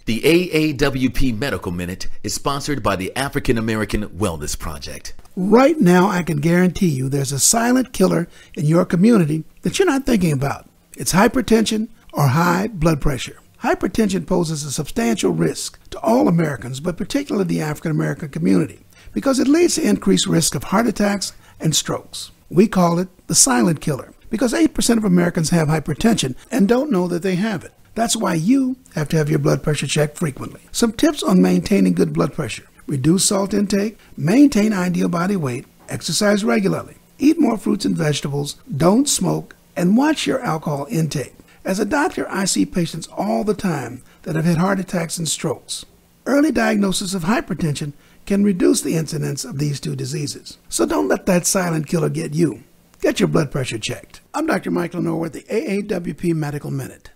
The AAWP Medical Minute is sponsored by the African American Wellness Project. Right now, I can guarantee you there's a silent killer in your community that you're not thinking about. It's hypertension or high blood pressure. Hypertension poses a substantial risk to all Americans, but particularly the African American community, because it leads to increased risk of heart attacks and strokes. We call it the silent killer because 8% of Americans have hypertension and don't know that they have it. That's why you have to have your blood pressure checked frequently. Some tips on maintaining good blood pressure: reduce salt intake, maintain ideal body weight, exercise regularly, eat more fruits and vegetables, don't smoke, and watch your alcohol intake. As a doctor, I see patients all the time that have had heart attacks and strokes. Early diagnosis of hypertension can reduce the incidence of these two diseases. So don't let that silent killer get you. Get your blood pressure checked. I'm Dr. Michael Norwood, the AAWP Medical Minute.